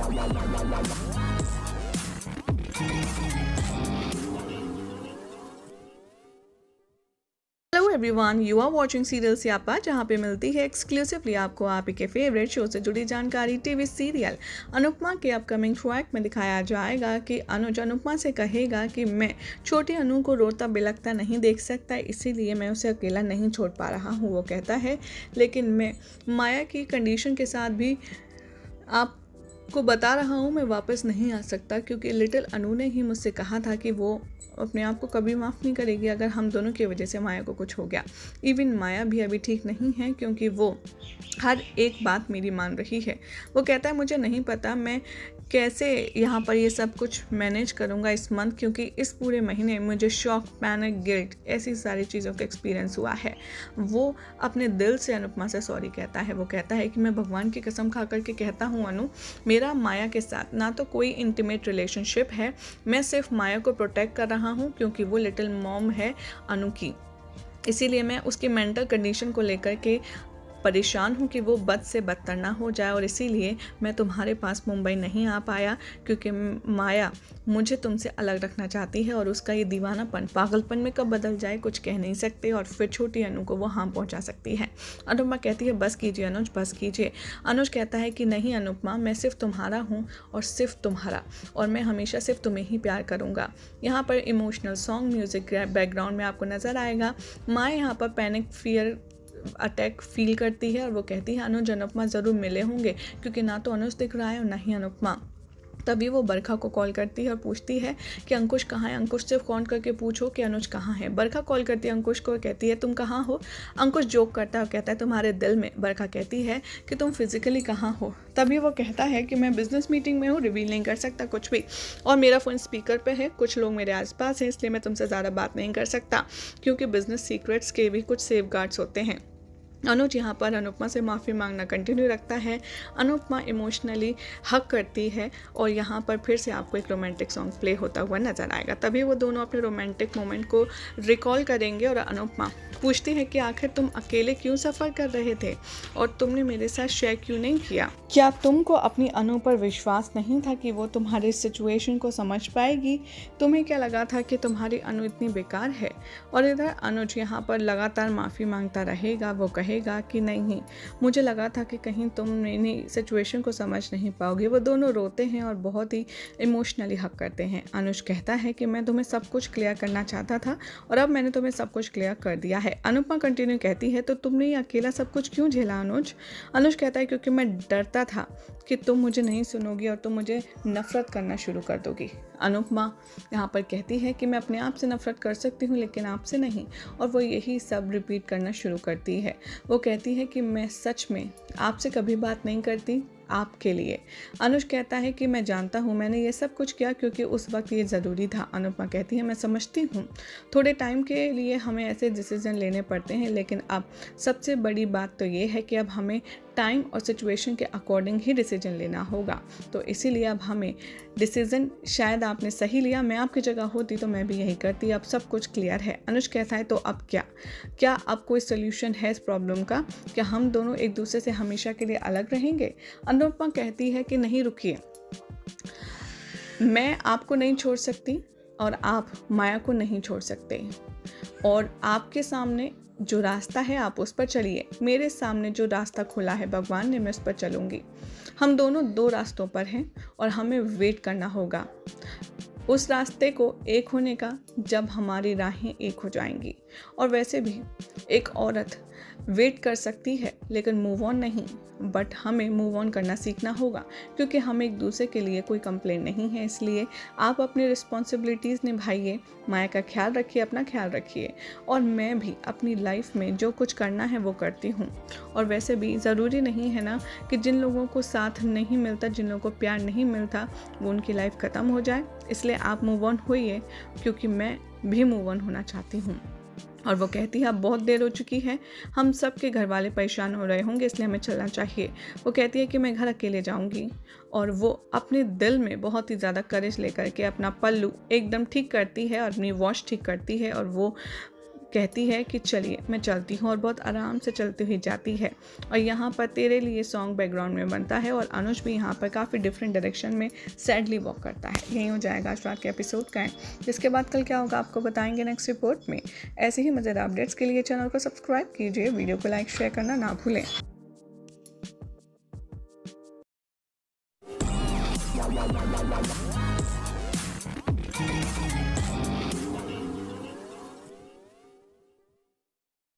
Hello everyone, you are watching serial Syapa, जहाँ पे मिलती है एक्सक्लूसिवली आपको आप ही के फेवरेट शो से जुड़ी जानकारी। टीवी सीरियल अनुपमा के अपकमिंग ट्रैक में दिखाया जाएगा कि अनुज अनुपमा से कहेगा कि मैं छोटी अनु को रोता बिलखता नहीं देख सकता, इसीलिए मैं उसे अकेला नहीं छोड़ पा रहा हूँ। वो कहता है लेकिन मैं माया की कंडीशन के साथ भी आपको बता रहा हूँ मैं वापस नहीं आ सकता, क्योंकि लिटिल अनु ने ही मुझसे कहा था कि वो अपने आप को कभी माफ़ नहीं करेगी अगर हम दोनों की वजह से माया को कुछ हो गया। इवन माया भी अभी ठीक नहीं है, क्योंकि वो हर एक बात मेरी मान रही है। वो कहता है मुझे नहीं पता मैं कैसे यहाँ पर ये सब कुछ मैनेज करूँगा इस मंथ, क्योंकि इस पूरे महीने मुझे शॉक, पैनिक, गिल्ट, ऐसी सारी चीज़ों का एक्सपीरियंस हुआ है। वो अपने दिल से अनुपमा से सॉरी कहता है। वो कहता है कि मैं भगवान की कसम खा करके कहता हूँ अनु, मेरा माया के साथ ना तो कोई इंटीमेट रिलेशनशिप है, मैं सिर्फ माया को प्रोटेक्ट कर रहा हूँ क्योंकि वो लिटिल मॉम है अनु की। इसीलिए मैं उसकी मेंटल कंडीशन को लेकर के परेशान हूँ कि वो बद से बदतर ना हो जाए, और इसीलिए मैं तुम्हारे पास मुंबई नहीं आ पाया, क्योंकि माया मुझे तुमसे अलग रखना चाहती है और उसका ये दीवानापन पागलपन में कब बदल जाए कुछ कह नहीं सकते, और फिर छोटी अनु को वो हार्म पहुँचा सकती है। अनुपमा कहती है बस कीजिए अनुज, बस कीजिए। अनुज कहता है कि नहीं अनुपमा, मैं सिर्फ तुम्हारा हूँ और सिर्फ तुम्हारा, और मैं हमेशा सिर्फ तुम्हें ही प्यार करूँगा। यहाँ पर इमोशनल सॉन्ग म्यूज़िक बैकग्राउंड में आपको नज़र आएगा। माँ यहाँ पर पैनिक फियर अटैक फील करती है और वो कहती है अनुज अनुपमा ज़रूर मिले होंगे, क्योंकि ना तो अनुज दिख रहा है और ना ही अनुपमा। तभी वो बरखा को कॉल करती है और पूछती है कि अंकुश कहाँ है। अंकुश से फ़ोन करके पूछो कि अनुज कहाँ है। बरखा कॉल करती है अंकुश को, कहती है तुम कहाँ हो। अंकुश जोक करता है और कहता है तुम्हारे दिल में। बरखा कहती है कि तुम फिजिकली कहाँ हो। तभी वो कहता है कि मैं बिजनेस मीटिंग में हूँ, रिवील नहीं कर सकता कुछ भी, और मेरा फ़ोन स्पीकर पे है, कुछ लोग मेरे आसपास हैं, इसलिए मैं तुमसे ज़्यादा बात नहीं कर सकता, क्योंकि बिजनेस सीक्रेट्स के भी कुछ सेफ गार्ड्स होते हैं। अनुज यहाँ पर अनुपमा से माफ़ी मांगना कंटिन्यू रखता है। अनुपमा इमोशनली हक करती है और यहाँ पर फिर से आपको एक रोमांटिक सॉन्ग प्ले होता हुआ नजर आएगा। तभी वो दोनों अपने रोमांटिक मोमेंट को रिकॉल करेंगे और अनुपमा पूछती है कि आखिर तुम अकेले क्यों सफ़र कर रहे थे और तुमने मेरे साथ शेयर क्यों नहीं किया। क्या तुमको अपनी अनु पर विश्वास नहीं था कि वो तुम्हारी सिचुएशन को समझ पाएगी? तुम्हें क्या लगा था कि तुम्हारी अनु इतनी बेकार है? और इधर अनुज यहाँ पर लगातार माफ़ी मांगता रहेगा। वो कहेगा कि नहीं, मुझे लगा था कि कहीं तुम मेरी सिचुएशन को समझ नहीं पाओगे। वो दोनों रोते हैं और बहुत ही इमोशनली हक करते हैं। अनुज कहता है कि मैं तुम्हें सब कुछ क्लियर करना चाहता था और अब मैंने तुम्हें सब कुछ क्लियर कर दिया है। अनुपमा कंटिन्यू कहती है तो तुमने ये अकेला सब कुछ क्यों झेला अनुज? अनुज कहता है क्योंकि मैं डरता था कि तुम मुझे नहीं सुनोगी और तुम मुझे नफरत करना शुरू कर दोगी। अनुपमा यहाँ पर कहती है कि मैं अपने आप से नफरत कर सकती हूँ लेकिन आपसे नहीं, और वो यही सब रिपीट करना शुरू करती है। वो कहती है कि मैं सच में आपसे कभी बात नहीं करती आपके लिए। अनुज कहता है कि मैं जानता हूँ मैंने ये सब कुछ किया क्योंकि उस वक्त ये ज़रूरी था। अनुपमा कहती है मैं समझती हूँ थोड़े टाइम के लिए हमें ऐसे डिसीजन लेने पड़ते हैं, लेकिन अब सबसे बड़ी बात तो ये है कि अब हमें टाइम और सिचुएशन के अकॉर्डिंग ही डिसीजन लेना होगा। तो इसीलिए अब हमें डिसीजन, शायद आपने सही लिया, मैं आपकी जगह होती तो मैं भी यही करती। अब सब कुछ क्लियर है। अनुज कहता है तो अब क्या अब कोई सोल्यूशन है इस प्रॉब्लम का? क्या हम दोनों एक दूसरे से हमेशा के लिए अलग रहेंगे? अनुपमा कहती है कि नहीं रुकिए, मैं आपको नहीं छोड़ सकती और आप माया को नहीं छोड़ सकते, और आपके सामने जो रास्ता है आप उस पर चलिए। मेरे सामने जो रास्ता खुला है भगवान ने, मैं उस पर चलूँगी। हम दोनों दो रास्तों पर हैं और हमें वेट करना होगा उस रास्ते को एक होने का जब हमारी राहें एक हो जाएंगी। और वैसे भी एक औरत वेट कर सकती है लेकिन मूव ऑन नहीं, बट हमें मूव ऑन करना सीखना होगा, क्योंकि हम एक दूसरे के लिए कोई कंप्लेन नहीं है। इसलिए आप अपनी रिस्पॉन्सिबिलिटीज़ निभाइए, माया का ख्याल रखिए, अपना ख्याल रखिए, और मैं भी अपनी लाइफ में जो कुछ करना है वो करती हूँ। और वैसे भी ज़रूरी नहीं है ना कि जिन लोगों को साथ नहीं मिलता, जिन लोगों को प्यार नहीं मिलता, वो उनकी लाइफ ख़त्म हो जाए। इसलिए आप मूव ऑन होइए, क्योंकि मैं भी मूव ऑन होना चाहती हूँ। और वो कहती है अब बहुत देर हो चुकी है, हम सब के घर वाले परेशान हो रहे होंगे, इसलिए हमें चलना चाहिए। वो कहती है कि मैं घर अकेले जाऊंगी, और वो अपने दिल में बहुत ही ज़्यादा करेज लेकर के अपना पल्लू एकदम ठीक करती है और अपनी वॉच ठीक करती है, और वो कहती है कि चलिए मैं चलती हूँ और बहुत आराम से चलती हुई जाती है और यहाँ पर तेरे लिए सॉन्ग बैकग्राउंड में बनता है और अनुज भी यहाँ पर काफ़ी डिफरेंट डायरेक्शन में सैडली वॉक करता है। यही हो जाएगा आज रात के एपिसोड का एंड। जिसके बाद कल क्या होगा आपको बताएंगे नेक्स्ट रिपोर्ट में। ऐसे ही मज़ेदार अपडेट्स के लिए चैनल को सब्सक्राइब कीजिए, वीडियो को लाइक शेयर करना ना भूलें।